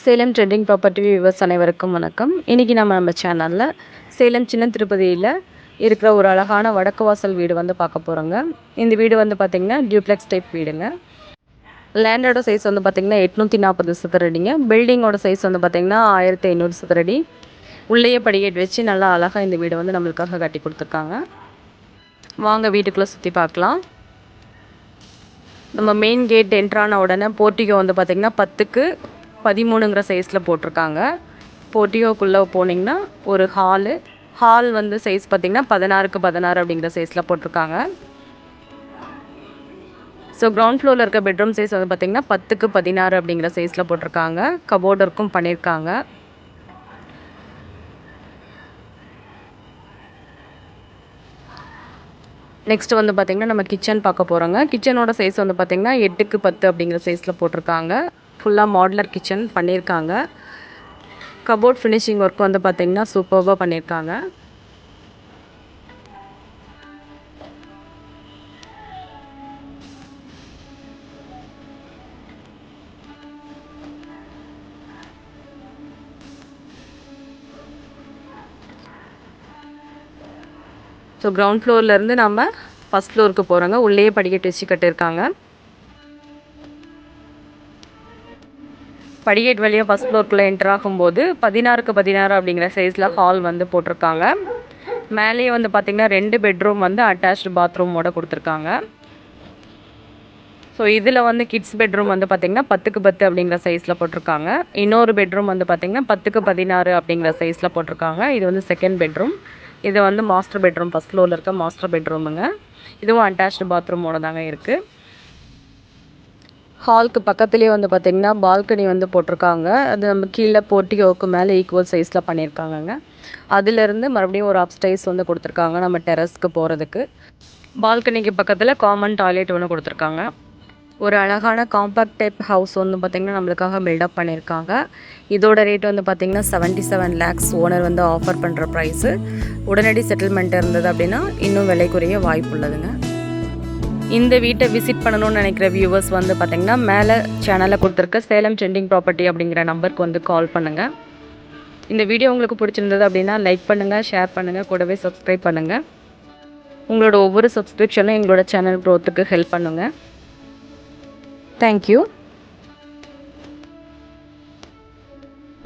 Salem trending property viewers அனைவருக்கும் வணக்கம். இன்றைக்கி நம்ம சேனலில் சேலம் சின்ன திருப்பதியில் இருக்கிற ஒரு அழகான வடக்கு வாசல் வீடு வந்து பார்க்க போகிறோங்க. இந்த வீடு வந்து பார்த்திங்கன்னா டியூப்ளெக்ஸ் டைப் வீடுங்க. லேண்டோட சைஸ் வந்து பார்த்திங்கன்னா 840 சதுரடிங்க. பில்டிங்கோட சைஸ் வந்து பார்த்திங்கன்னா 1500 சதுரடி. உள்ளேயே படிக்கட்டு வச்சு நல்லா அழகாக இந்த வீடு வந்து நம்மளுக்காக கட்டி கொடுத்துருக்காங்க. வாங்க வீட்டுக்குள்ளே சுற்றி பார்க்கலாம். நம்ம மெயின் கேட் என்ட்ரான உடனே போர்ட்டிகோ வந்து பார்த்திங்கன்னா 10க்கு 13ங்கிற சைஸில் போட்டிருக்காங்க. போர்ட்டிகோக்குள்ளே போனீங்கன்னா ஒரு ஹால் வந்து சைஸ் பார்த்திங்கன்னா 16க்கு 16 அப்படிங்கிற சைஸில் போட்டிருக்காங்க. ஸோ கிரவுண்ட் ஃப்ளோரில் இருக்க பெட்ரூம் சைஸ் வந்து பார்த்திங்கன்னா 10க்கு 16 அப்படிங்கிற சைஸில் போட்டிருக்காங்க. கபோர்ட் ஒர்க்கும் பண்ணியிருக்காங்க. நெக்ஸ்ட் வந்து பார்த்திங்கன்னா நம்ம கிச்சன் பார்க்க போகிறோங்க. கிச்சனோட சைஸ் வந்து பார்த்திங்கன்னா 8க்கு 10 அப்படிங்கிற சைஸில் போட்டிருக்காங்க. ஃபுல்லாக மாடுலர் கிச்சன் பண்ணியிருக்காங்க. கபோர்ட் ஃபினிஷிங் ஒர்க் வந்து பார்த்திங்கன்னா சூப்பராக பண்ணியிருக்காங்க. ஸோ கிரவுண்ட் ஃப்ளோர்லேருந்து நம்ம ஃபஸ்ட் ஃப்ளோருக்கு போகிறோங்க. உள்ளேயே படிக்கட்டு வச்சு கட்டியிருக்காங்க. படிக்கட்டு வழியாக ஃபஸ்ட் ஃப்ளோருக்குள்ளே என்டர் ஆகும்போது 16க்கு 16 அப்படிங்கிற சைஸில் ஹால் வந்து போட்டிருக்காங்க. மேலேயே வந்து பார்த்திங்கன்னா 2 பெட்ரூம் வந்து அட்டாச்டு பாத்ரூமோடு கொடுத்துருக்காங்க. ஸோ இதில் வந்து கிட்ஸ் பெட்ரூம் வந்து பார்த்திங்கன்னா 10க்கு 10 அப்படிங்கிற சைஸில் போட்டிருக்காங்க. இன்னொரு பெட்ரூம் வந்து பார்த்திங்கன்னா 10க்கு 16 அப்படிங்கிற சைஸில் போட்டிருக்காங்க. இது வந்து செகண்ட் பெட்ரூம். இது வந்து மாஸ்டர் பெட்ரூம், ஃபஸ்ட் ஃப்ளோரில் இருக்க மாஸ்டர் பெட்ரூமுங்க. இதுவும் அட்டாச்டு பாத்ரூமோட தாங்க இருக்குது. ஹாலுக்கு பக்கத்துலேயே வந்து பார்த்திங்கன்னா பால்கனி வந்து போட்டிருக்காங்க. அது நம்ம கீழே போர்ட்டிகோவுக்கு மேலே ஈக்குவல் சைஸில் பண்ணியிருக்காங்கங்க. அதிலேருந்து மறுபடியும் ஒரு அப்ஸ்டைஸ் வந்து கொடுத்துருக்காங்க நம்ம டெரஸ்க்கு போகிறதுக்கு. பால்கனிக்கு பக்கத்தில் காமன் டாய்லெட் ஒன்று கொடுத்துருக்காங்க. ஒரு அழகான காம்பேக்ட் டைப் ஹவுஸ் வந்து பார்த்திங்கன்னா நம்மளுக்காக பில்டப் பண்ணியிருக்காங்க. இதோட ரேட் வந்து பார்த்திங்கன்னா 77 lakhs ஓனர் வந்து ஆஃபர் பண்ணுற ப்ரைஸு. உடனடி செட்டில்மெண்ட் இருந்தது அப்படின்னா இன்னும் விலை குறைய வாய்ப்பு உள்ளதுங்க. இந்த வீட்டை விசிட் பண்ணணும்னு நினைக்கிற வியூவர்ஸ் வந்து பார்த்திங்கன்னா மேலே சேனலில் கொடுத்துருக்க சேலம் ட்ரெண்டிங் ப்ராப்பர்ட்டி அப்படிங்கிற நம்பருக்கு வந்து கால் பண்ணுங்கள். இந்த வீடியோ உங்களுக்கு பிடிச்சிருந்தது அப்படின்னா லைக் பண்ணுங்கள், ஷேர் பண்ணுங்கள், கூடவே சப்ஸ்கிரைப் பண்ணுங்கள். உங்களோட ஒவ்வொரு சப்ஸ்கிரிப்ஷனும் எங்களோட சேனல் க்ரோத்துக்கு ஹெல்ப் பண்ணுங்கள். தேங்க்யூ.